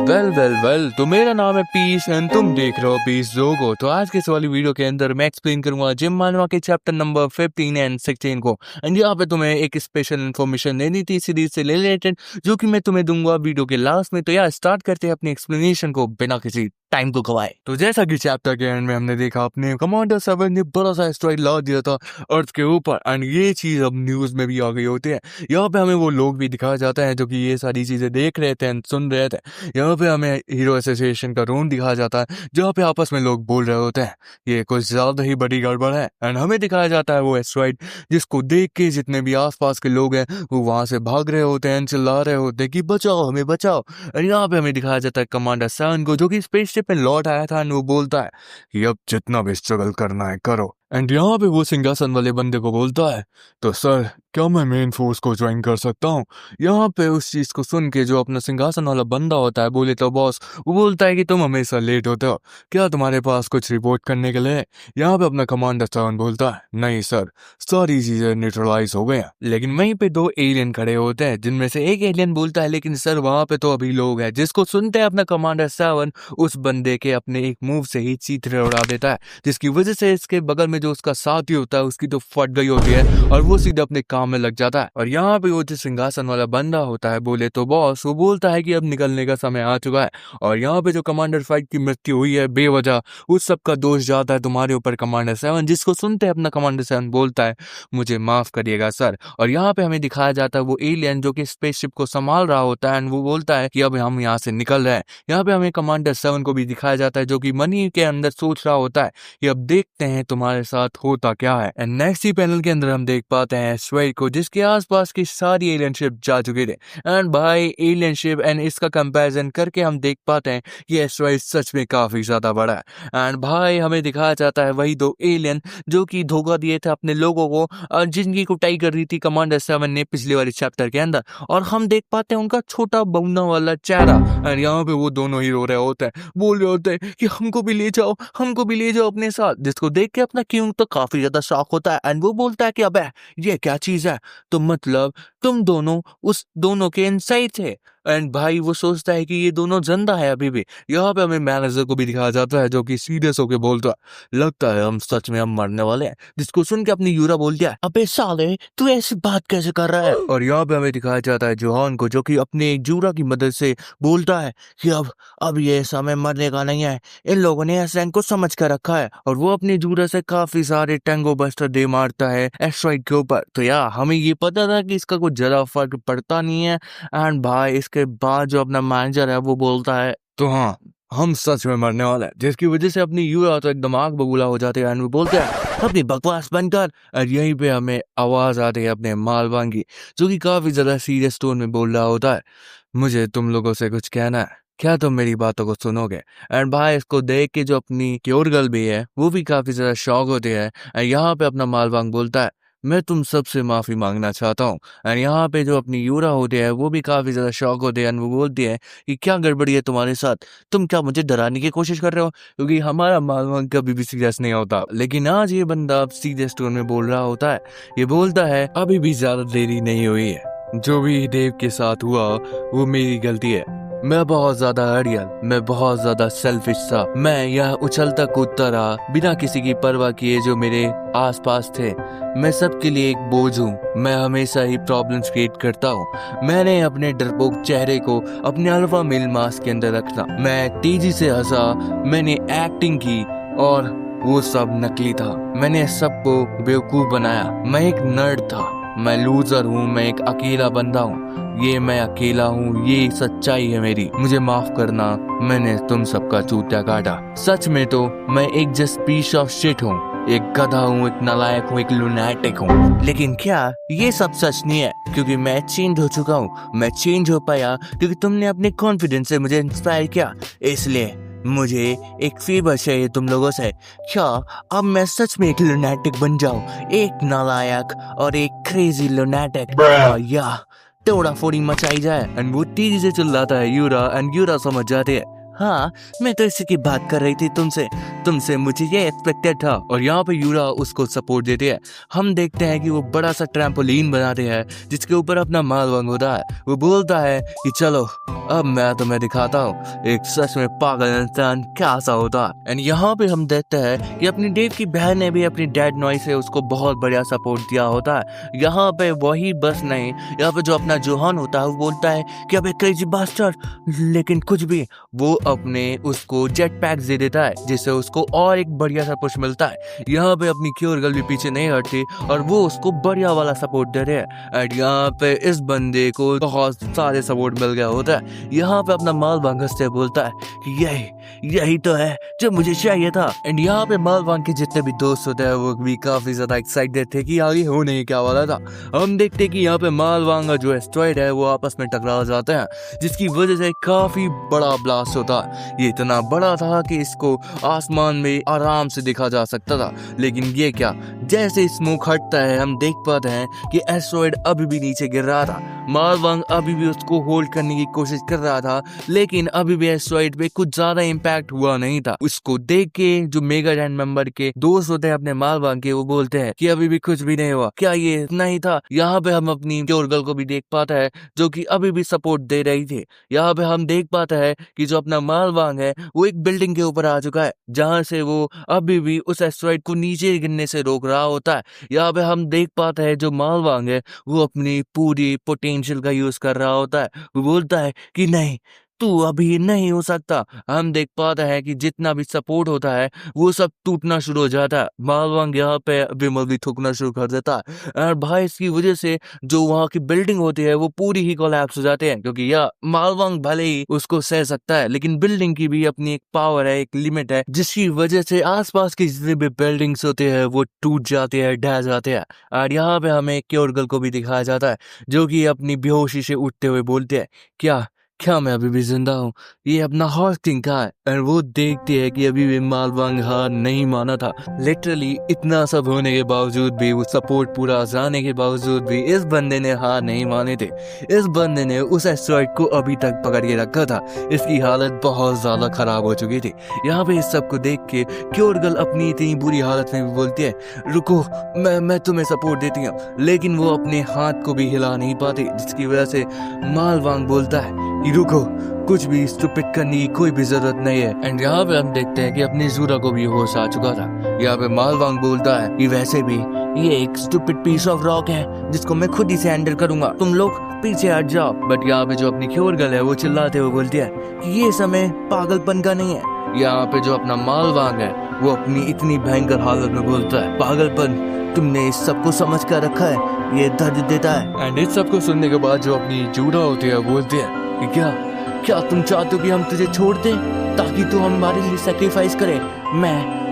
Well तो मेरा नाम है पीस एंड तुम देख रहे हो पीस जोगो। तो आज के इस वाली वीडियो के अंदर मैं एक्सप्लेन करूंगा जिम मानवा के चैप्टर नंबर 15 एंड 16 को। एंड यहाँ पे तुम्हें एक स्पेशल इन्फॉर्मेशन देनी थी सीरीज से रिलेटेड, जो कि मैं तुम्हें दूंगा वीडियो के लास्ट में। तो यार स्टार्ट करते हैं अपनी एक्सप्लेनेशन को बिना किसी टाइम को गवाए। तो जैसा कि चैप्टर के एंड में हमने देखा, अपने कमांडर 7 ने बड़ा सा एस्टेरॉइड ला दिया था अर्थ के ऊपर, एंड ये चीज अब न्यूज में भी आ गई होती है। यहाँ पे हमें वो लोग भी दिखाया जाता है जो कि ये सारी चीजें देख रहे थे एंड सुन रहे थे। यहाँ पे हमें हीरो एसोसिएशन का रूम दिखाया जाता है जहाँ पे आपस में लोग बोल रहे होते हैं ये कुछ ज्यादा ही बड़ी गड़बड़ है। एंड हमें दिखाया जाता है वो एस्टेरॉइड जिसको देख के जितने भी आसपास के लोग हैं वो वहां से भाग रहे होते हैं, चिल्ला रहे होते हैं कि बचाओ हमें बचाओ। और यहाँ पे हमें दिखाया जाता है कमांडर 7 को, जो कि स्पेसशिप में लौट आया था, एंड वो बोलता है कि अब जितना भी स्ट्रगल करना है करो। एंड यहाँ पे वो सिंहासन वाले बंदे को बोलता है तो सर क्या मैं मेन फोर्स को ज्वाइन कर सकता हूँ। यहाँ पे उस चीज को सुन के जो अपना सिंहासन वाला बंदा होता है बोले तो बॉस, वो बोलता है कि तुम हमेशा लेट होते हो, क्या तुम्हारे पास कुछ रिपोर्ट करने के लिए। यहाँ पे अपना कमांडर 7 बोलता है नहीं सर, सारी चीजें न्यूट्रलाइज हो गई हैं। लेकिन वहीं पे दो एलियन खड़े होते हैं जिनमें से एक एलियन बोलता है लेकिन सर वहां पे तो अभी लोग हैं, जिसको सुनते हैं अपना कमांडर 7 उस बंदे के अपने एक मूव से ही चीथड़े उड़ा देता है, जिसकी वजह से इसके बगल में जो उसका साथी होता है उसकी तो फट गई होती है और वो सीधे अपने काम में लग जाता है। और यहाँ पे वो जो सिंहासन वाला बंदा होता है बोले तो बॉस, वो बोलता है कि अब निकलने का समय आ चुका है। और यहाँ पे जो कमांडर 5 की मृत्यु हुई है बेवजह, उस सब का दोष जाता है तुम्हारे ऊपर कमांडर 7, जिसको सुनते अपना कमांडर 7 बोलता है मुझे माफ करिएगा सर। और यहाँ पे हमें दिखाया जाता है वो एलियन जो कि स्पेसशिप को संभाल रहा होता है, एंड वो बोलता है कि अब हम यहाँ से निकल रहे हैं। यहाँ पे हमें कमांडर 7 को भी दिखाया जाता है जो कि मनी के अंदर सोच रहा होता है कि अब देखते हैं तुम्हारे साथ होता क्या है। एंड नेक्स्ट ही पैनल के अंदर हम देख पाते हैं स्वेट को, जिसके आसपास की सारी एलियन शिप जा चुके थे। एंड भाई एलियन शिप एंड इसका कंपैरिजन करके हम देख पाते हैं कि एस्टेरॉइड सच में काफी ज्यादा बड़ा है। एंड भाई हमें दिखाया जाता है वही दो एलियन जो कि धोखा दिए थे अपने लोगों को, और जिनकी कुटाई कर रही थी कमांडर 7 ने पिछले वाले चैप्टर के अंदर। और हम देख पाते हैं उनका छोटा बमुना वाला चेहरा। एंड यहाँ पे वो दोनों ही रो रहे होते हैं, बोल रहे होते हैं कि हमको भी ले जाओ, हमको भी ले जाओ अपने साथ। जिसको देख के अपना किंग तो काफी ज्यादा शॉक होता है, एंड वो बोलता है कि अबे ये क्या चीज है, तो मतलब तुम दोनों उस दोनों के इनसाइड थे। एंड भाई वो सोचता है कि ये दोनों जिंदा है अभी भी। यहाँ पे हमें मैनेजर को भी दिखाया जाता है जो कि सीरियस होके बोलता है लगता है हम सच में हम मरने वाले हैं। जिसको सुन के अपनी यूरा बोलती है अबे साले तू ऐसी बात कैसे कर रहा है। और यहाँ पे हमें दिखाया जाता है जोहान को, जो कि अपने जूरा की मदद से बोलता है कि अब ये समय मरने का नहीं है, इन लोगों ने एस को समझ कर रखा है। और वो अपनी जूरा से काफी सारे टैंगो बस्टर दे मारता है एस्ट्रॉइड के ऊपर। तो यार हमें ये पता था कि इसका कुछ ज्यादा फर्क पड़ता नहीं है। एंड भाई इसके बाद जो अपना मैनेजर है वो बोलता है तो हाँ हम सच में मरने वाले हैं, जिसकी वजह से अपनी यूरा तो एकदम आग बबूला हो जाते हैं। एंड वो बोलते हैं अपनी बकवास बंद कर। और यहीं पे हमें आवाज आती है अपने मालवान की, जो कि काफी ज्यादा सीरियस टोन में बोल रहा होता है मुझे तुम लोगों से कुछ कहना है, क्या तुम मेरी बातों को सुनोगे। एंड भाई इसको देख के जो अपनी क्योर गर्ल भी है वो भी काफी ज्यादा शॉक होते हैं। एंड यहाँ पे अपना मालवांग बोलता है मैं तुम सबसे माफी मांगना चाहता हूँ। एंड यहाँ पे जो अपनी यूरा होती है वो भी काफी ज्यादा शॉक होते हैं। वो बोलती है कि क्या गड़बड़ी है तुम्हारे साथ, तुम क्या मुझे डराने की कोशिश कर रहे हो, क्योंकि हमारा मालवांग कभी भी सीरियस नहीं होता। लेकिन आज ये बंदा सीरियस टोन में बोल रहा होता है, ये बोलता है अभी भी ज्यादा देरी नहीं हुई है, जो भी देव के साथ हुआ वो मेरी गलती है। मैं बहुत ज्यादा अड़ियल, मैं बहुत ज्यादा सेल्फिश था, मैं यह उछलता कूदता रहा बिना किसी की परवाह किए जो मेरे आसपास थे। मैं सबके लिए एक बोझ हूँ, मैं हमेशा ही प्रॉब्लम्स क्रिएट करता हूँ। मैंने अपने डरपोक चेहरे को अपने अल्फा मेल मास्क के अंदर रखा, मैं तेजी से हंसा, मैंने एक्टिंग की और वो सब नकली था। मैंने सबको बेवकूफ बनाया, मैं एक नर्ड था, मैं लूजर हूँ, मैं एक अकेला बंदा हूँ, ये मैं अकेला हूँ, ये सच्चाई है मेरी, मुझे माफ करना, मैंने तुम सबका चूतिया काटा। सच में तो मैं एक जस्ट पीस ऑफ शिट हूँ, एक गधा हूँ, एक नालायक हूँ, एक लुनैटिक हूँ। लेकिन क्या ये सब सच नहीं है, क्योंकि मैं चेंज हो चुका हूँ। मैं चेंज हो पाया क्योंकि तुमने अपने कॉन्फिडेंस से मुझे इंस्पायर किया, इसलिए मुझे एक फेवर चाहिए तुम लोगों से। क्या अब मैं सच में एक लुनैटिक बन जाऊं, एक नालायक और एक क्रेजी लुनैटिक, या तोड़ा फोड़ी मचाई जाए। एंड वो तेजी से चिल्लाता है यूरा, एंड यूरा समझ जाते है हाँ मैं तो इसी की बात कर रही थी तुमसे, तुमसे मुझे ये एक्सपेक्टेड था। और यहाँ पे यूरा उसको सपोर्ट देते हैं। हम देखते हैं कि वो बड़ा सा ट्रैम्पोलिन बनाते हैं जिसके ऊपर अपना मालवंग होता है। वो बोलता है कि चलो अब मैं तुम्हें दिखाता हूँ एक सच में पागल इंसान कैसा होता है। एंड यहाँ पे हम देखते हैं कि अपनी डेव की बहन ने भी अपनी डैड नॉइस से उसको बहुत बढ़िया सपोर्ट दिया होता है। यहाँ पे वही बस नहीं, यहाँ पे जो अपना जोहान होता है वो बोलता है कि अबे क्रेजी बास्टर्ड, लेकिन कुछ भी वो अपने उसको जेट पैक दे देता है जिससे उसको और एक बढ़िया सा पुश मिलता है। यहाँ पे अपनी क्योर गर्ल भी पीछे नहीं हटती और वो उसको बढ़िया वाला सपोर्ट दे रहे हैं। एंड यहाँ पे इस बंदे को बहुत सारे सपोर्ट मिल गया होता है। यहाँ पे अपना मालवांग हंसते बोलता है कि यही तो है जो मुझे चाहिए था। एंड यहाँ पे मालवांग के जितने भी दोस्त होते हैं वो भी काफी ज्यादा एक्साइटेड थे कि आगे होने क्या वाला था। हम देखते कि यहाँ पे मालवांग का जो एस्टेरॉयड है वो आपस में टकरा जाते हैं जिसकी वजह से काफी बड़ा ब्लास्ट होता है। ये इतना बड़ा था कि इसको आसमान में आराम से देखा जा सकता था, लेकिन ये क्या, जैसे स्मोक हटता है हम देख पाते हैं कि एस्टेरॉयड अभी भी नीचे गिर रहा था। मालवांग अभी भी उसको होल्ड करने की कोशिश कर रहा था, लेकिन अभी भी एस्टेरॉयड पे कुछ ज्यादा इम्पैक्ट हुआ नहीं था। उसको देख के जो मेगा रैंड मेंबर के दोस्त होते हैं अपने मालवांग के, वो बोलते हैं कि अभी भी कुछ भी नहीं हुआ, क्या ये इतना ही था। यहाँ पे हम अपनी क्योर गर्ल को भी देख पाता है जो कि अभी भी सपोर्ट दे रही थी। यहाँ पे हम देख पाता है कि जो अपना मालवांग है वो एक बिल्डिंग के ऊपर आ चुका है जहाँ से वो अभी भी उस एस्टेरॉयड को नीचे गिरने से रोक रहा होता है। यहाँ पे हम देख पाते हैं जो मालवांग है वो अपनी पूरी पोटेंशियल का यूज कर रहा होता है। वो बोलता है कि नहीं, तू अभी नहीं हो सकता। हम देख पाते हैं कि जितना भी सपोर्ट होता है वो सब टूटना शुरू हो जाता है। मालवांग यहाँ पे विमल भी थूकना शुरू कर देता है और भाई इसकी वजह से जो वहाँ की बिल्डिंग होती है वो पूरी ही कोलैप्स हो जाते हैं, क्योंकि यह मालवांग भले ही उसको सह सकता है लेकिन बिल्डिंग की भी अपनी एक पावर है, एक लिमिट है, जिसकी वजह से आसपास के जितने भी बिल्डिंग्स होते हैं वो टूट जाते हैं, ढह जाते हैं। और यहाँ पे हमें क्योर गर्ल को भी दिखाया जाता है जो कि अपनी बेहोशी से उठते हुए बोलते हैं क्या मैं अभी भी जिंदा हूँ, ये अपना हॉस्टिंग का है। और वो देखती है कि अभी भी मालवांग हार नहीं माना था। लिटरली इतना सब होने के बावजूद भी, वो सपोर्ट पूरा जाने के बावजूद भी इस बंदे ने हार नहीं माने थे। इस बंदे ने उस एस्टेरॉयड को अभी तक पकड़ के रखा था। इसकी हालत बहुत ज्यादा खराब हो चुकी थी। यहाँ पे इस सब को देख के क्योर गर्ल अपनी इतनी बुरी हालत में भी बोलती है रुको, मैं तुम्हें सपोर्ट देती हूँ, लेकिन वो अपने हाथ को भी हिला नहीं पाती, जिसकी वजह से मालवांग बोलता है रुको, कुछ भी स्टूपिड करने की कोई भी जरूरत नहीं है। एंड यहाँ पे हम देखते हैं कि अपनी जूरा को भी होश आ चुका था। यहाँ पे मालवांग बोलता है कि वैसे भी ये एक स्टूपिड पीस ऑफ रॉक है जिसको मैं खुद ही से हैंडल करूंगा, तुम लोग पीछे हट जाओ। बट यहाँ पे जो अपनी क्योर गर्ल है वो चिल्लाते हुए बोलती है कि ये समय पागलपन का नहीं है। यहाँ पे जो अपना मालवांग है वो अपनी इतनी भयंकर हालत में बोलता है पागलपन, तुमने इस सबको समझ कर रखा है, ये दर्द देता है। एंड इस सबको सुनने के बाद जो अपनी जूरा होती है बोलती है कि क्या तुम चाहते हो कि हम तुझे छोड़ दें ताकि तू हमारे लिए सैक्रिफाइस करे?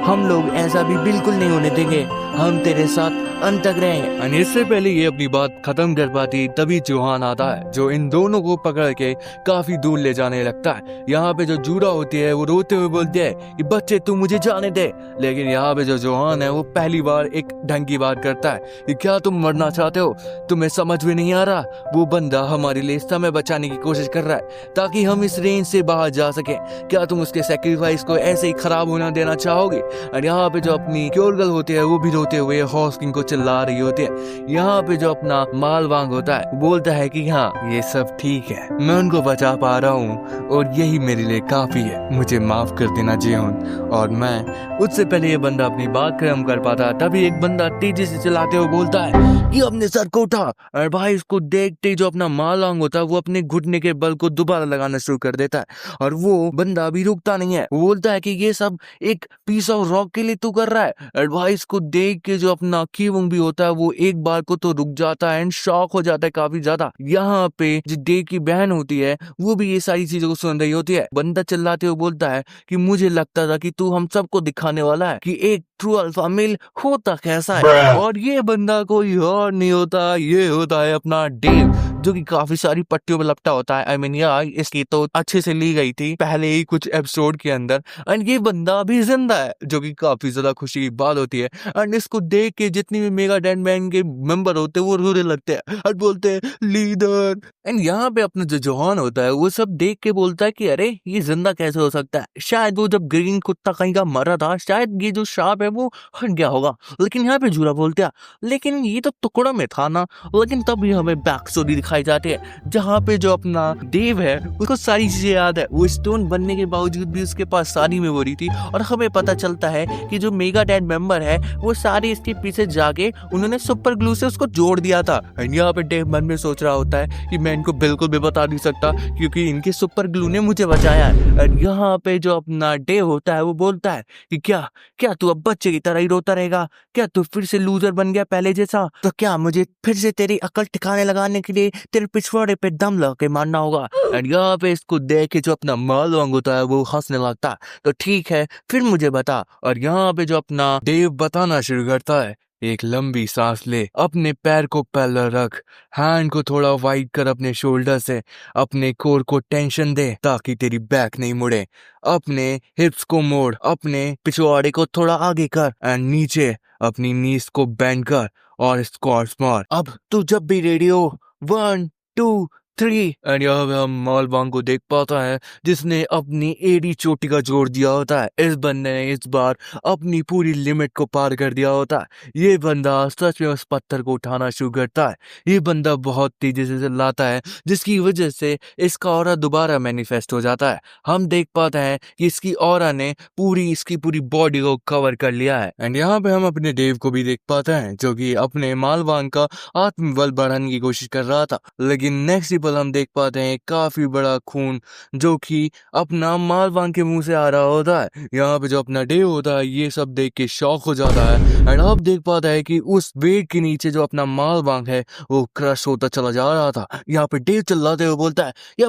हम लोग ऐसा भी बिल्कुल नहीं होने देंगे, हम तेरे साथ अंत तक रहेंगे। इससे पहले ये अपनी बात खत्म कर पाती तभी जोहान आता है जो इन दोनों को पकड़ के काफी दूर ले जाने लगता है। यहाँ पे जो जूरा होती है वो रोते हुए बोलती है कि बच्चे तू मुझे जाने दे, लेकिन यहाँ पे जो जोहान है वो पहली बार एक ढंग की बात करता है कि क्या तुम मरना चाहते हो? तुम्हें समझ में नहीं आ रहा, वो बंदा हमारे लिए समय बचाने की कोशिश कर रहा है ताकि हम इस रेंज से बाहर जा सके। क्या तुम उसके सैक्रिफाइस को ऐसे ही खराब होना देना चाहोगे? और यहाँ पे जो अपनी क्योर गर्ल होती है वो भी रोते हुए हॉस्किंग को चिल्ला रही होती है। यहाँ पे जो अपना मालवांग होता है बोलता है कि हाँ ये सब ठीक है, मैं उनको बचा पा रहा हूँ और यही मेरे लिए काफी है, मुझे माफ कर देना जियोन। और मैं उससे पहले ये बंदा अपनी बात खत्म कर पाता तभी एक बंदा तेजी से चलाते हुए बोलता है कि अपने सर को उठा। और भाई इसको देखते जो अपना मालवांग होता है वो अपने घुटने के बल को दोबारा लगाना शुरू कर देता है और वो बंदा अभी रुकता नहीं है। वो बोलता है कि ये सब एक पीस ऑफ रॉक के लिए तू कर रहा है। एडवाइस को देख के जो अपना कीवंग भी होता है वो एक बार को तो रुक जाता है एंड शॉक हो जाता है काफी ज्यादा। यहाँ पे जो डे की बहन होती है वो भी ये सारी चीजों को सुन रही होती है। बंदा चिल्लाते हुए बोलता है कि मुझे लगता था कि तू हम सबको दिखाने वाला है कि एक ट्रू अल्फा मेल होता कैसा है। और ये बंदा कोई और नहीं होता, ये होता है अपना डेव, जो कि काफी सारी पट्टियों में लपटा होता है। आई मीन यार इसकी तो अच्छे से ली गई थी पहले ही कुछ एपिसोड के अंदर। एंड ये बंदा अभी जिंदा है, जो कि काफी ज्यादा खुशी की बात होती है। एंड इसको देख के जितनी भी मेगा डेड मैन के मेंबर होते हैं वो रोने लगते हैं और बोलते हैं लीडर। एंड यहाँ पे अपना जो जोहान होता है वो सब देख के बोलता है कि अरे ये जिंदा कैसे हो सकता है, शायद वो जब ग्रीन कुत्ता कहीं का मरा था शायद ये जो सांप है वो हट गया होगा। लेकिन यहाँ पे झूला बोलते हैं लेकिन ये तो टुकड़ा में था ना। लेकिन तब भी हमें बैक स्टोरी दिखाई जाती है जहाँ पे जो अपना देव है उसको सारी चीजें याद है। वो स्टोन बनने के बावजूद भी उसके पास सारी मेमोरी थी और हमें पता चलता है कि जो मेगा डेड मेंबर है वो सारे इसके पीछे जाके उन्होंने सुपर ग्लू से उसको जोड़ दिया था। एंड यहाँ पे डेव मन में सोच रहा होता है कि मैं इनको बिल्कुल भी बता नहीं सकता क्योंकि इनके सुपर ग्लू ने मुझे बचाया है। एंड यहाँ पे जो अपना डेव होता है वो बोलता है कि क्या क्या तू अब बच्चे की तरह ही रोता रहेगा, क्या तू फिर से लूजर बन गया पहले जैसा, तो क्या मुझे फिर से तेरी अकल ठिकाने लगाने के लिए तेरे पिछवाड़े पे दम लगा के मारना होगा। एंड यहाँ पे इसको देख के जो अपना मालवांग होता है वो हंसने लगता है, तो ठीक है फिर मुझे बता। और यहाँ पे जो अपना देव बताना शुरू करता है, एक लंबी सांस ले, अपने पैर को पहले रख, हैंड को थोड़ा वाइड कर अपने शोल्डर से, अपने कोर को टेंशन दे ताकि तेरी बैक नहीं मुड़े, अपने हिप्स को मोड़, अपने पिछवाड़े को थोड़ा आगे कर एंड नीचे अपनी नीज को बेंड कर और स्क्वाट्स मार। अब तू जब भी रेडी हो 1 2 3। एंड यहाँ पे हम मालवांग को देख पाता है जिसने अपनी एड़ी चोटी का जोड़ दिया होता है। इस बंदे ने इस बार अपनी पूरी लिमिट को पार कर दिया होता है। ये बंदा सच में उस पत्थर को उठाना शुरू करता है। ये बंदा बहुत तेजी से चिल्लाता है जिसकी वजह से इसका ऑरा दोबारा मैनिफेस्ट हो जाता है। हम देख पाते हैं कि इसकी ऑरा ने इसकी पूरी बॉडी को कवर कर लिया है। एंड यहाँ पे हम अपने देव को भी देख पाते हैं जो कि अपने मालवांग का आत्मबल बढ़ाने की कोशिश कर रहा था। लेकिन नेक्स्ट पल हम देख पाते हैं काफी बड़ा खून जो कि अपना मालवांग के मुंह से आ रहा होता है। यहाँ पे जो अपना देव होता है ये सब देख के शॉक हो जाता है। एंड अब देख पाता है कि उस वेट के नीचे जो अपना मालवांग है वो क्रश होता चला जा रहा था। यहाँ पे देव चिल्लाते हुए बोलता है ये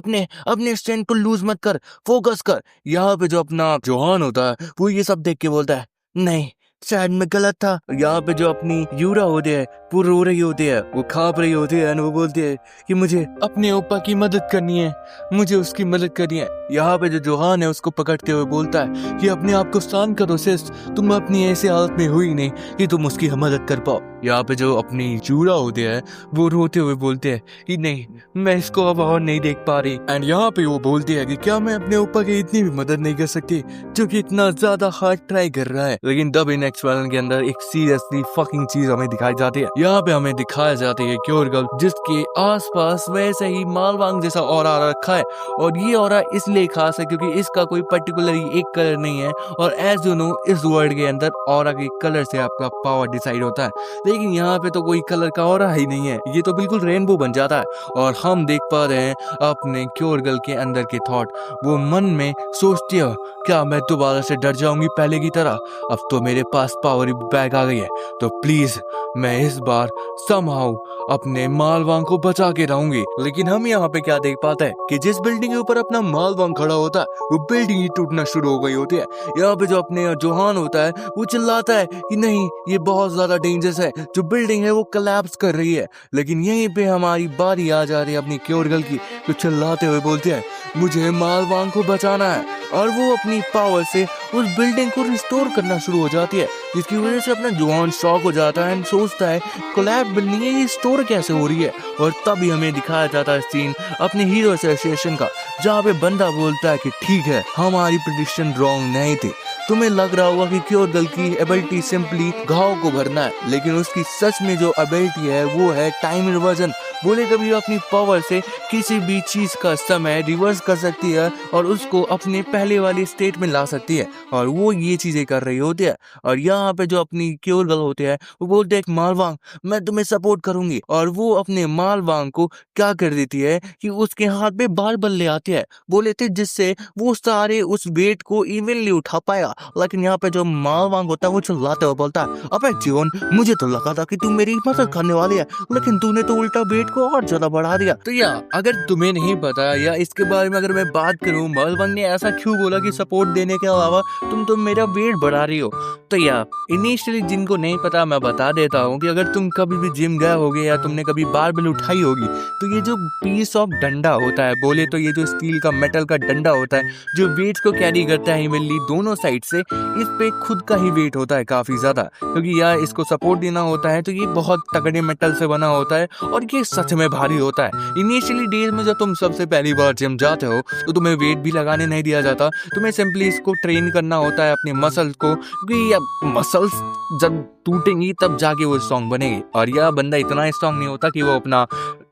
अपने स्ट्रेंथ को लूज मत कर, फोकस कर। यहाँ पे जो अपना जोहान होता है वो ये सब देख के बोलता है नहीं शायद मैं गलत था। यहाँ पे जो अपनी यूरा होती है वो रो रही होती है, वो खाप रही होती है, वो बोलती है कि मुझे अपने ओपा की मदद करनी है, मुझे उसकी मदद करनी है। यहाँ पे जो जोहान है उसको पकड़ते हुए बोलता है कि अपने आप को शांत करो सिस, तुम अपनी ऐसी हालत में हुई नहीं कि तुम उसकी मदद कर पाओ। यहाँ पे जो अपनी यूरा होती है वो रोते हुए बोलते हैं कि नहीं मैं इसको अब और नहीं देख पा रही। एंड यहाँ पे वो बोलती है कि क्या मैं अपने ओपा की इतनी भी मदद नहीं कर सकती जो कि इतना ज्यादा हार्ड ट्राई कर रहा है। लेकिन तब नेक्स्ट वालन के अंदर एक सीरियसली फकिंग चीज हमें दिखाई जाती है। यहाँ पे हमें दिखाया जाती है क्योर गर्ल जिसके आसपास वैसे ही मालवांग जैसा ऑरा रखा है। और ये ऑरा इसलिए खास है क्योंकि इसका कोई पर्टिकुलर एक कलर नहीं है। और एज यू नो इस वर्ल्ड के अंदर ऑरा के कलर से आपका पावर डिसाइड होता है। लेकिन यहाँ पे तो कोई कलर का ऑरा ही नहीं है, ये तो बिल्कुल रेनबो बन जाता है। और हम देख पा रहे हैं अपने क्योर गर्ल के अंदर के थॉट। वो मन में सोचती है क्या मैं दोबारा से डर जाऊंगी पहले की तरह, अब तो मेरे पास पावर बैग आ गई है तो प्लीज मैं इस बार समहाउ अपने मालवांग को बचा के रहूंगी। लेकिन हम यहाँ पे क्या देख पाते हैं कि जिस बिल्डिंग के ऊपर अपना मालवांग खड़ा होता है वो बिल्डिंग ही टूटना शुरू हो गई होती है। यहाँ पे जो अपने जोहान होता है वो चिल्लाता है कि नहीं ये बहुत ज्यादा डेंजरस है, जो बिल्डिंग है वो कोलैप्स कर रही है। लेकिन यहीं पे हमारी बारी आ जा रही है अपनी क्योर गर्ल की, तो चिल्लाते हुए बोलते हैं मुझे मालवांग को बचाना है। और वो अपनी पावर से उस बिल्डिंग को रिस्टोर करना शुरू हो जाती है जिसकी वजह से अपना जोहान शॉक हो जाता है एंड सोचता है कोलैप्स बिल्डिंग है ये स्टोर कैसे हो रही है। और तभी हमें दिखाया जाता है सीन अपने हीरो एसोसिएशन का जहाँ पे बंदा बोलता है कि ठीक है हमारी प्रेडिक्शन रॉन्ग नहीं थी, तुम्हें लग रहा होगा कि क्योर गर्ल की एबिलिटी सिंपली घाव को भरना है, लेकिन उसकी सच में जो एबिलिटी है वो है टाइम रिवर्जन। बोले कभी अपनी पावर से किसी भी चीज का समय रिवर्स कर सकती है और उसको अपने पहले वाली स्टेट में ला सकती है। और वो ये चीजें कर रही होती है। और यहाँ पे जो अपनी क्योर गर्ल होती है वो बोलते हैं मालवांग मैं तुम्हें सपोर्ट करूंगी। और वो अपने मालवांग को क्या कर देती है कि उसके हाथ में बार बल्ले आते हैं बोले थे जिससे वो सारे उस वेट को इवनली उठा पाएगा। लेकिन यहाँ पे जो मालवांग होता है वो चिल्लाते हुए बोलता है अबे जीवन मुझे तो लगा था कि तू मेरी मदद करने वाली है लेकिन तूने तो उल्टा वेट को और ज्यादा बढ़ा दिया। तो अगर तुम्हें नहीं पता या इसके बारे में अगर मैं बात करूं मालवांग ने ऐसा क्यों बोला कि सपोर्ट देने के अलावा तुम तो मेरा वेट बढ़ा रही हो। तो यार इनिशियली जिनको नहीं पता मैं बता देता हूँ कि अगर तुम कभी भी जिम गए होगे या तुमने कभी बारबेल उठाई होगी, तो ये जो पीस ऑफ डंडा होता है, बोले तो ये जो स्टील का मेटल का डंडा होता है जो वेट को कैरी करता है इवनली दोनों साइड से, इस पे खुद का ही वेट होता है काफी ज्यादा, क्योंकि यार इसको सपोर्ट देना होता है। तो ये बहुत तगड़े मेटल से बना होता है और ये सच में भारी होता है। इनिशियली डेज में जब तुम सबसे पहली बार जिम जाते हो तो तुम्हें वेट भी लगाने नहीं दिया जाता, तुम्हें सिंपली इसको ट्रेन करना होता है अपने मसल्स को, क्योंकि मसल्स जब टूटेंगी तब जाके वो स्ट्रॉन्ग बनेगी। और यह बंदा इतना स्ट्रॉन्ग नहीं होता कि वो अपना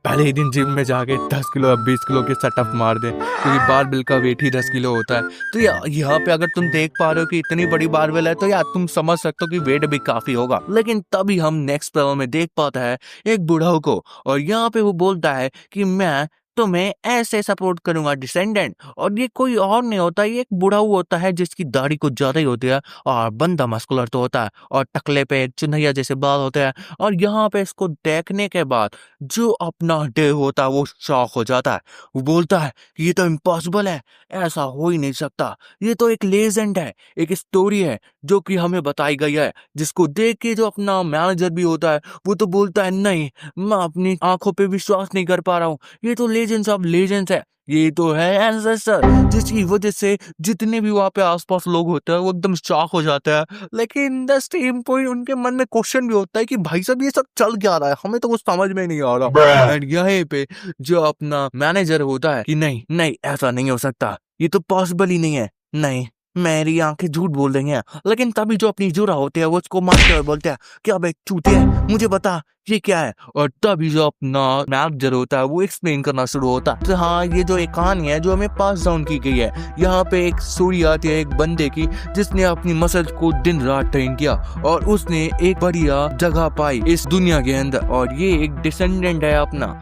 पहले ही दिन जिम में जाके 10 किलो या 20 किलो के सेटअप मार दे, क्योंकि बारबेल का वेट ही 10 किलो होता है। तो यहाँ पे अगर तुम देख पा रहे हो कि इतनी बड़ी बारबेल है तो यार तुम समझ सकते हो कि वेट भी काफी होगा। लेकिन तभी हम नेक्स्ट लेवल में देख पाता है एक बुढ़ाऊ को, और यहाँ पे वो बोलता है कि मैं तुम्हें ऐसे सपोर्ट करूंगा डिसेंडेंट। और ये कोई और नहीं होता, ये एक बुढ़ाऊ होता है जिसकी दाढ़ी कुछ ज्यादा ही होती है और बंदा मस्कुलर तो होता है और टकले पे चुनैया जैसे बाल होते हैं। और यहाँ पे इसको देखने के बाद जो अपना डे होता है वो शॉक हो जाता है। वो बोलता है कि ये तो इम्पॉसिबल है, ऐसा हो ही नहीं सकता, ये तो एक लेजेंड है, एक स्टोरी है जो कि हमें बताई गई है। जिसको देख के जो अपना मैनेजर भी होता है वो तो बोलता है नहीं, मैं अपनी आंखों पे विश्वास नहीं कर पा रहा हूँ, ये तो लेजेंड्स ऑफ लेजेंड्स है, ये तो है एंसेस्टर। जिसकी वजह से जितने भी वहां पे आसपास लोग होते हैं वो एकदम शॉक हो जाते हैं। लेकिन द सेम पॉइंट उनके मन में क्वेश्चन भी होता है कि भाई साहब ये सब चल क्या रहा है, हमें तो कुछ समझ में नहीं आ रहा। एंड यहीं पे जो अपना मैनेजर होता है कि नहीं नहीं ऐसा नहीं हो सकता, ये तो पॉसिबल ही नहीं है, नहीं मेरी आंखें झूठ बोल रही हैं। लेकिन तभी जो अपनी जुरा होते हैं वो उसको मारते हुए बोलते हैं क्या बे चूतिया है, मुझे बता ये क्या है। और तभी जो अपना मैनेजर होता है वो एक्सप्लेन करना शुरू होता है। तो हाँ ये जो एक कहानी है जो हमें पास डाउन की गई है, यहाँ पे एक स्टोरी आती है एक बंदे की जिसने अपनी मसल को दिन रात ट्रेन किया और उसने एक बढ़िया जगह पाई इस दुनिया के अंदर, और ये एक डिसेंडेंट है अपना।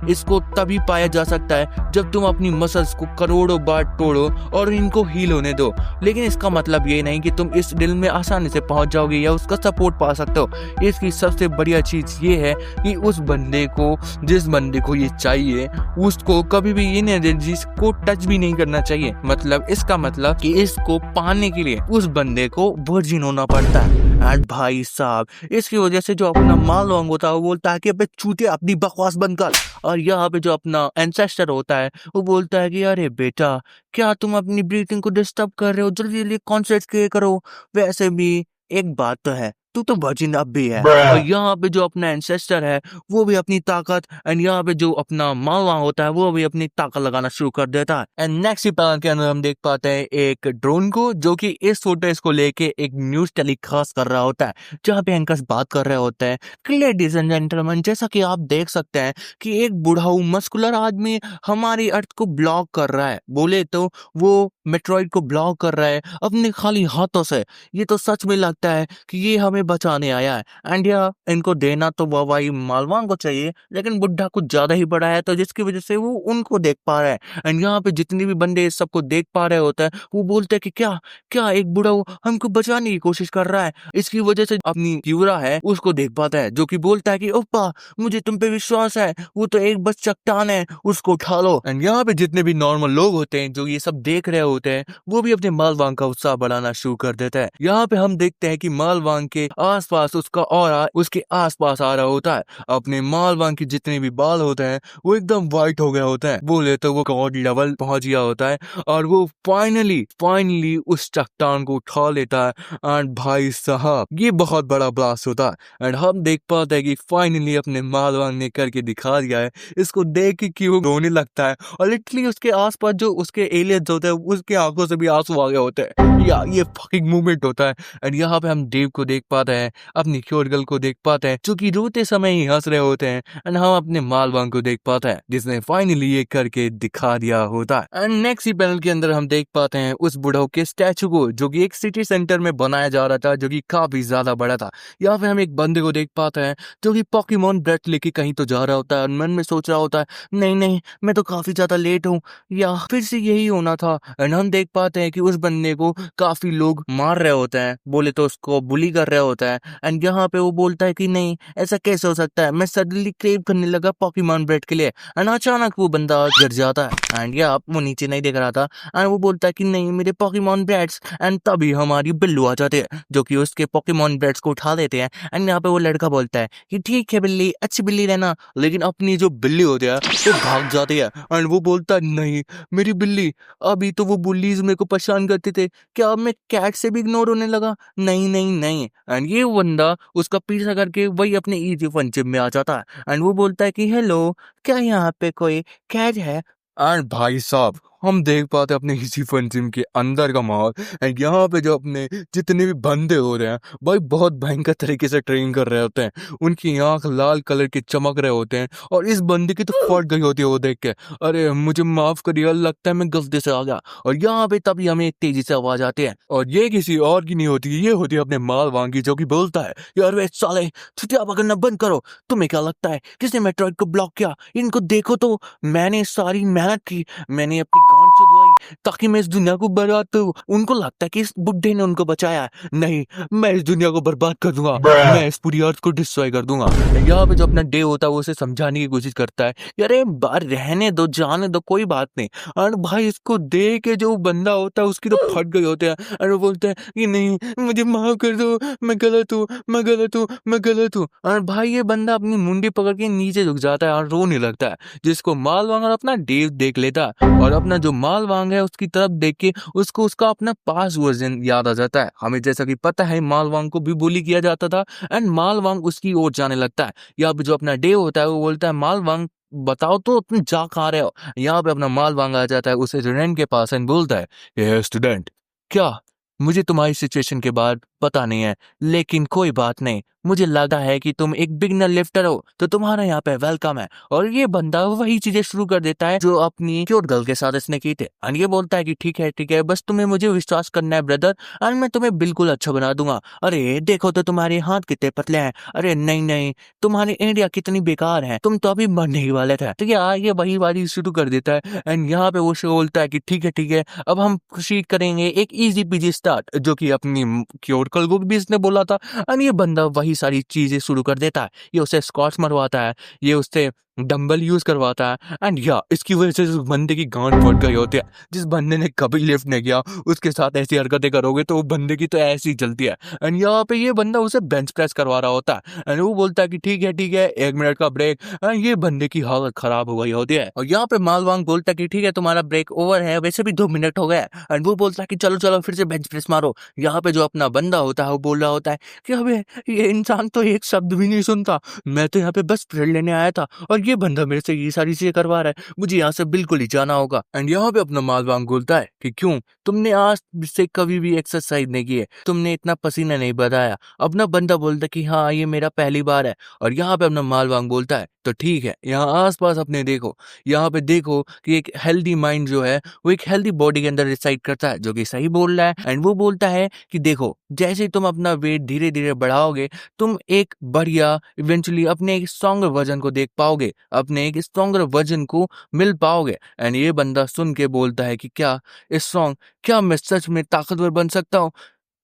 इसको तभी पाया जा सकता है जब तुम अपनी मसल्स को करोड़ों बार तोड़ो और इनको हील होने दो। लेकिन इसका मतलब ये नहीं कि तुम इस दिल में आसानी से पहुंच जाओगे या उसका सपोर्ट पा सकते हो। इसकी सबसे बढ़िया चीज ये है कि उस बंदे को, जिस बंदे को ये चाहिए, उसको कभी भी इन एनर्जीज को टच भी नहीं करना चाहिए। मतलब इसका मतलब कि इसको पाने के लिए उस बंदे को वर्जिन होना पड़ता है। एंड भाई साहब इसकी वजह से जो अपना माल वांग होता है वो बोलता है कि अबे चूतिया अपनी बकवास बंद कर। और यहाँ पे जो अपना एंसेस्टर होता है वो बोलता है कि अरे बेटा क्या तुम अपनी ब्रीथिंग को डिस्टर्ब कर रहे हो, जल्दी जल्दी कॉन्सेंट्रेट करो। वैसे भी एक बात तो है, तू तो वर्जिन अब भी है। और यहाँ पे जो अपना एंसेस्टर है वो भी अपनी ताकत, एंड यहाँ पे जो अपना मालवा होता है वो भी अपनी ताकत लगाना शुरू कर देता है। एंड नेक्स्ट पैनल के अंदर हम देख पाते हैं एक ड्रोन को जो कि इस फुटेज को लेके एक न्यूज टेलीकास्ट कर रहा होता है, जहाँ पे एंकर्स बात कर रहे होते हैं। लेडीज एंड जेंटलमैन जैसा कि आप देख सकते हैं कि एक बुढ़ाऊ मस्कुलर आदमी हमारी अर्थ को ब्लॉक कर रहा है, बोले तो वो मेट्रॉइड को ब्लॉक कर रहा है अपने खाली हाथों से। ये तो सच में लगता है कि ये हमें बचाने आया है। एंड या इनको देना तो वाई मालवान को चाहिए, लेकिन बुढ़ा कुछ ज्यादा ही बड़ा है तो जिसकी वजह से वो उनको देख पा रहा है। एंड यहाँ पे जितने भी बंदे इस सबको देख पा रहे होते हैं वो बोलते हैं कि क्या क्या एक बुढ़ा हमको बचाने की कोशिश कर रहा है। इसकी वजह से अपनी युवरा है उसको देख पाता है जो कि बोलता है कि ओप्पा मुझे तुम पे विश्वास है, वो तो एक बस चट्टान है, उसको उठा लो। एंड यहाँ पे जितने भी नॉर्मल लोग होते हैं जो ये सब देख रहे होते हैं वो भी अपने मालवांग का उत्साह बढ़ाना शुरू कर देता है। यहाँ पे हम देखते हैं कि मालवांग के आसपास उसका ऑरा उसके आसपास आ रहा होता है। अपने मालवांग के जितने भी बाल होते हैं वो एकदम व्हाइट हो गए होते हैं, बोले तो वो गॉड लेवल पहुंच गया होता है और वो फाइनली उस चट्टान को उठा लेता है। एंड भाई साहब ये बहुत बड़ा ब्लास्ट होता है। एंड हम देख पाते हैं कि फाइनली अपने मालवांग ने करके दिखा दिया है। इसको देख के कि वो रोने लगता है और लिटरली उसके आसपास जो उसके एलियंस होते हैं उसके आंखों से भी आंसू आ गए होते हैं। या ये फकिंग मूवमेंट होता है। एंड यहाँ पे हम देव को देख पाते हैं, अपनी क्यूट गर्ल को देख पाते हैं जो कि रोते समय ही हंस रहे होते हैं। एंड हम अपने मालवांग को देख पाते हैं जिसने फाइनली ये करके दिखा दिया होता है। एंड नेक्स्ट पैनल के अंदर हम देख पाते हैं उस बुढ़ाऊ के स्टैचू को जो कि एक सिटी सेंटर में बनाया जा रहा था जो कि काफी ज्यादा बड़ा था। यहाँ पे हम एक बंदे को देख पाते हैं जो कि पोकेमॉन ब्रेथ लेके कहीं तो जा रहा होता है और मन में सोच रहा होता है नहीं मैं तो काफी ज्यादा लेट हूँ या फिर से यही होना था। एंड हम देख पाते हैं कि उस बंदे को काफी लोग मार रहे होते हैं, बोले तो उसको बुली कर रहे होता है एंड यहाँ पे वो बोलता है कि नहीं ऐसा कैसे हो सकता है, मैं सडनली क्रेव करने लगा पॉकीमॉन ब्रेड के लिए एंड अचानक वो बंदा गिर जाता है एंड या वो नीचे नहीं देख रहा था एंड वो बोलता है कि नहीं मेरे पॉकीमॉन ब्रेड्स एंड तभी हमारी बिल्लू आ जाते हैं जो कि उसके पॉकीमॉन ब्रेड्स को उठा देते हैं एंड यहाँ पे वो लड़का बोलता है कि ठीक है बिल्ली, अच्छी बिल्ली रहना, लेकिन अपनी जो बिल्ली होती है वो भाग जाती है एंड वो बोलता है नहीं मेरी बिल्ली, अभी तो वो बुल्लीज मेरे को परेशान करते थे, क्या अब मैं कैट से भी इग्नोर होने लगा, नहीं नहीं नहीं। एंड ये बंदा उसका पीछा करके वही अपने इजी फन जिम में आ जाता है एंड वो बोलता है कि हेलो क्या यहाँ पे कोई कैट है। एंड भाई साहब हम देख पाते अपने इसी फन जिम के अंदर का माहौल एंड यहाँ पे जो अपने जितने भी बंदे हो रहे हैं भाई बहुत भयंकर तरीके से ट्रेन कर रहे होते हैं, उनकी आंख लाल कलर की चमक रहे होते हैं और इस बंदे की तो फट गई होती है वो देख के, अरे मुझे माफ करिए लगता है मैं गलती से आ गया। और यहाँ पे तभी हमें तेजी से आवाज आती है और ये किसी और की नहीं होती, ये होती है अपने मालवान की जो कि बोलता है यार वे साले छुट्टियां पकड़ना बंद करो, तुम्हें क्या लगता है किसने मेट्रॉइड को ब्लॉक किया, इनको देखो तो मैंने सारी मेहनत की, मैंने अपनी गांड चुदवाई ताकि मैं इस दुनिया को बर्बाद करूं, उनको लगता है कि इस बुड्ढे ने उनको बचाया है, नहीं मैं इस दुनिया को बर्बाद कर दूंगा, मैं इस पूरी अर्थ को डिस्ट्रॉय कर दूंगा। यहाँ पे जो अपना डे होता है वो उसे समझाने की कोशिश करता है यार ये बाहर रहने दो जाने दो कोई बात नहीं, और भाई इसको देख के जो बंदा होता है उसकी तो फट गई होते हैं और वो बोलता है कि नहीं मुझे माफ कर दो, मैं गलत हूँ मैं गलत हूँ मैं गलत हूँ। और भाई ये बंदा अपनी मुंडी पकड़ के नीचे झुक जाता है और रोने लगता है, जिसको मालवांग और अपना डेव देख लेता है और अपना जो मालवांग है उसकी तरफ देख के उसको उसका अपना पास वर्जन याद आ जाता है। हमें जैसा कि पता है मालवांग को भी बुली किया जाता था एंड मालवांग उसकी ओर जाने लगता है। यहाँ पे जो अपना डेव होता है वो बोलता है मालवांग बताओ तो तुम जा कहाँ रहे हो। यहाँ पे अपना मालवांग आ जाता है उसे स्टूडेंट के पास एंड बोलता है ये स्टूडेंट क्या मुझे तुम्हारी सिचुएशन के बाद पता नहीं है, लेकिन कोई बात नहीं, मुझे लगा है कि तुम एक बिगनर लिफ्टर हो तो तुम्हारा यहाँ पे वेलकम है। और ये बंदा वही चीजें शुरू कर देता है जो अपनी क्यूट गर्ल के साथ इसने की थे एंड ये बोलता है कि ठीक है बस तुम्हें मुझे विश्वास करना है ब्रदर एंड मैं तुम्हें बिल्कुल अच्छा बना दूंगा। अरे देखो तो तुम्हारे हाथ कितने पतले हैं, अरे नहीं नहीं तुम्हारी इंडिया कितनी बेकार है, तुम तो अभी मरने ही वाले थे। तो यार ये वही वाली शुरू कर देता है एंड यहाँ पे वो शो बोलता है कि ठीक है अब हम प्रोसीड करेंगे एक इजी पीजी स्टार्ट, जो कि अपनी क्यूट गर्ल को भी इसने बोला था एंड ये बंदा वही सारी चीजें शुरू कर देता है, ये उसे स्क्वाट्स मरवाता है, ये उससे डंबल यूज करवाता है एंड या इसकी वजह से उस बंदे की गांड फट गई होती है। जिस बंदे ने कभी लिफ्ट नहीं किया उसके साथ ऐसी हरकतें करोगे तो वो बंदे की तो ऐसी चलती है एंड यहाँ पे ये बंदा उसे बेंच प्रेस करवा रहा होता है एंड वो बोलता है कि ठीक है 1 मिनट का ब्रेक एंड ये बंदे की हालत खराब हो गई होती है। और यहाँ पे मालवांग बोलता है कि ठीक है तुम्हारा ब्रेक ओवर है, वैसे भी 2 मिनट हो गए एंड वो बोलता है कि चलो फिर से बेंच प्रेस मारो। यहाँ पे जो अपना बंदा होता है वो बोल रहा होता है कि अबे ये इंसान तो एक शब्द भी नहीं सुनता, मैं तो यहाँ पे बस ब्रेड लेने आया था और ये बंदा मेरे से ये सारी चीजें करवा रहा है, मुझे यहाँ से बिल्कुल ही जाना होगा। एंड यहाँ पे अपना मालवांग बोलता है कि क्यों तुमने आज से कभी भी एक्सरसाइज नहीं की है, तुमने इतना पसीना नहीं बहाया। अपना बंदा बोलता है कि हाँ ये मेरा पहली बार है। और यहाँ पे अपना मालवांग बोलता है तो ठीक है यहाँ आसपास अपने देखो, यहाँ पे देखो कि एक हेल्दी माइंड जो है वो एक हेल्दी बॉडी के अंदर रिसाइड करता है, जो कि सही बोल रहा है। एंड वो बोलता है कि देखो जैसे ही तुम अपना वेट धीरे धीरे बढ़ाओगे तुम एक बढ़िया इवेंचुअली अपने एक स्ट्रॉन्गर वर्जन को देख पाओगे, अपने एक स्ट्रॉन्गर वर्जन को मिल पाओगे। एंड ये बंदा सुन के बोलता है कि क्या मैं सच में ताकतवर बन सकता हूँ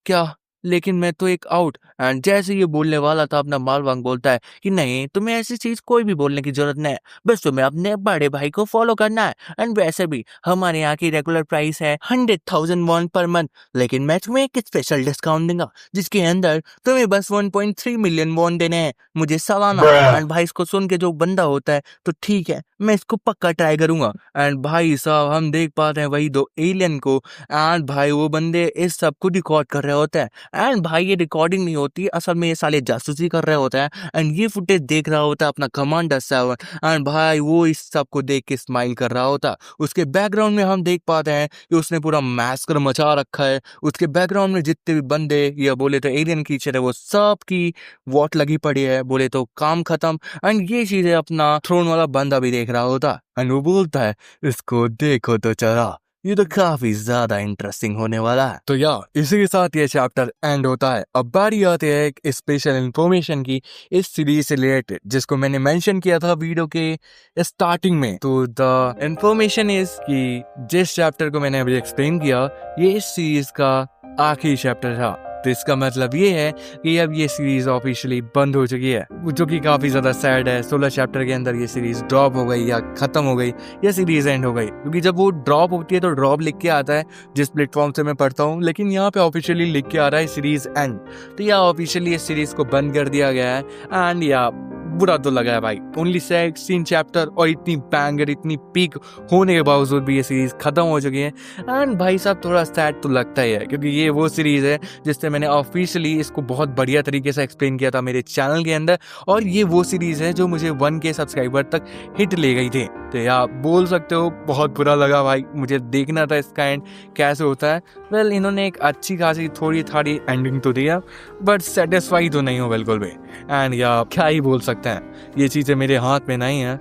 क्या, लेकिन मैं तो एक आउट। एंड जैसे ये बोलने वाला था अपना मालवांग बोलता है कि नहीं तुम्हें ऐसी चीज कोई भी बोलने की जरूरत नहीं है, बस तुम्हें अपने बड़े भाई को फॉलो करना है। एंड वैसे भी हमारे यहाँ की रेगुलर प्राइस है 100,000 वॉन पर मंथ, लेकिन मैं तुम्हें एक स्पेशल डिस्काउंट दूंगा जिसके अंदर तुम्हें बस 1.3 मिलियन वॉन देने हैं मुझे सालाना। एंड भाई इसको सुन के जो बंदा होता है तो ठीक है मैं इसको पक्का ट्राई करूंगा। एंड भाई साहब हम देख पाते हैं वही 2 एलियन को एंड भाई वो बंदे इस सब को रिकॉर्ड कर रहे होते हैं एंड भाई ये रिकॉर्डिंग नहीं होती, असल में ये साले जासूसी कर रहे होते हैं। एंड ये फुटेज देख रहा होता है अपना कमांडर 7 एंड भाई वो इस सब को देख के स्माइल कर रहा होता। उसके बैकग्राउंड में हम देख पाते हैं कि उसने पूरा मैस्कर मचा रखा है, उसके बैकग्राउंड में जितने भी बंदे या बोले तो एलियन क्रीचर है वो सब की वॉट लगी पड़ी है, बोले तो काम खत्म। एंड ये चीजें अपना थ्रोन वाला बंदा भी देख रहा होता एंड वो बोलता है इसको देखो तो चला, ये तो काफी ज्यादा इंटरेस्टिंग होने वाला है। तो यार इसी के साथ ये चैप्टर एंड होता है। अब बारी आती है एक स्पेशल इंफॉर्मेशन की इस सीरीज से रिलेटेड जिसको मैंने मेंशन किया था वीडियो के स्टार्टिंग में। तो द इंफॉर्मेशन इज कि जिस चैप्टर को मैंने अभी एक्सप्लेन किया ये इस सीरीज का आखिरी चैप्टर था तो इसका मतलब ये है कि अब ये सीरीज ऑफिशियली बंद हो चुकी है, जो कि काफी ज्यादा सैड है। 16 चैप्टर के अंदर ये सीरीज ड्रॉप हो गई या खत्म हो गई या सीरीज एंड हो गई, क्योंकि जब वो ड्रॉप होती है तो ड्रॉप लिख के आता है जिस प्लेटफॉर्म से मैं पढ़ता हूँ, लेकिन यहाँ पे ऑफिशियली लिख के आ रहा है सीरीज एंड। तो या ऑफिशियली इस सीरीज को बंद कर दिया गया है। एंड या बुरा तो लगा है भाई, ओनली 16 चैप्टर और इतनी बैंगर, इतनी पीक होने के बावजूद भी ये सीरीज खत्म हो चुकी है। एंड भाई साहब थोड़ा सैड तो लगता ही है, क्योंकि ये वो सीरीज है जिससे मैंने ऑफिशियली इसको बहुत बढ़िया तरीके से एक्सप्लेन किया था मेरे चैनल के अंदर, और ये वो सीरीज है जो मुझे 1K सब्सक्राइबर तक हिट ले गई थी। तो यार बोल सकते हो बहुत बुरा लगा भाई, मुझे देखना था इसका एंड कैसे होता है। वेल इन्होंने एक अच्छी खासी थोड़ी थाड़ी एंडिंग तो दिया, बट सेटिस्फाई तो नहीं हो बिल्कुल भी। एंड या क्या ही बोल सकते हैं, ये चीज़ें मेरे हाथ में नहीं है।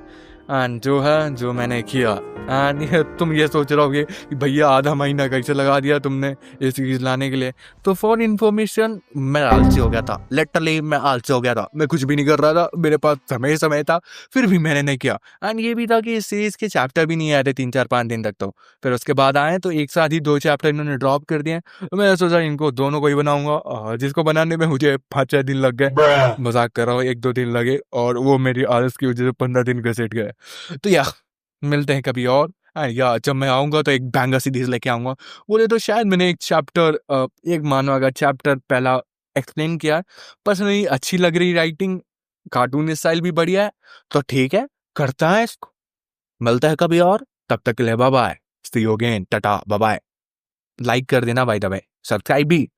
एंड जो है जो मैंने किया, एंड तुम ये सोच रहे होगे कि भैया आधा महीना कैसे लगा दिया तुमने ये सीरीज लाने के लिए। तो फॉर इन्फॉर्मेशन मैं आलसी हो गया था, लिटरली मैं आलसी हो गया था, मैं कुछ भी नहीं कर रहा था, मेरे पास समय था, फिर भी मैंने नहीं किया। एंड ये भी था कि इस सीरीज के चैप्टर भी नहीं आए थे 3-4-5 दिन तक। तो फिर उसके बाद आए तो एक साथ ही 2 चैप्टर इन्होंने ड्रॉप कर दिए। तो मैंने सोचा इनको दोनों को ही बनाऊंगा, जिसको बनाने में मुझे 5-6 दिन लग गए, मजाक कर रहा हूँ, 1-2 दिन लगे, और वो मेरी आलस की वजह से 15 दिन घसीट गए। तो या मिलते हैं कभी और। या जब मैं आऊंगा तो एक बैंगर सीरीज लेके आऊंगा। बोले तो शायद मैंने एक चैप्टर, एक मानवा का चैप्टर पहला एक्सप्लेन किया, पर्सनली अच्छी लग रही राइटिंग, कार्टून स्टाइल भी बढ़िया है, तो ठीक है करता है इसको। मिलता है कभी और, तब तक के लिए bye bye, see you again, tata bye bye. Like कर देना, बाय द वे सब्सक्राइब भी।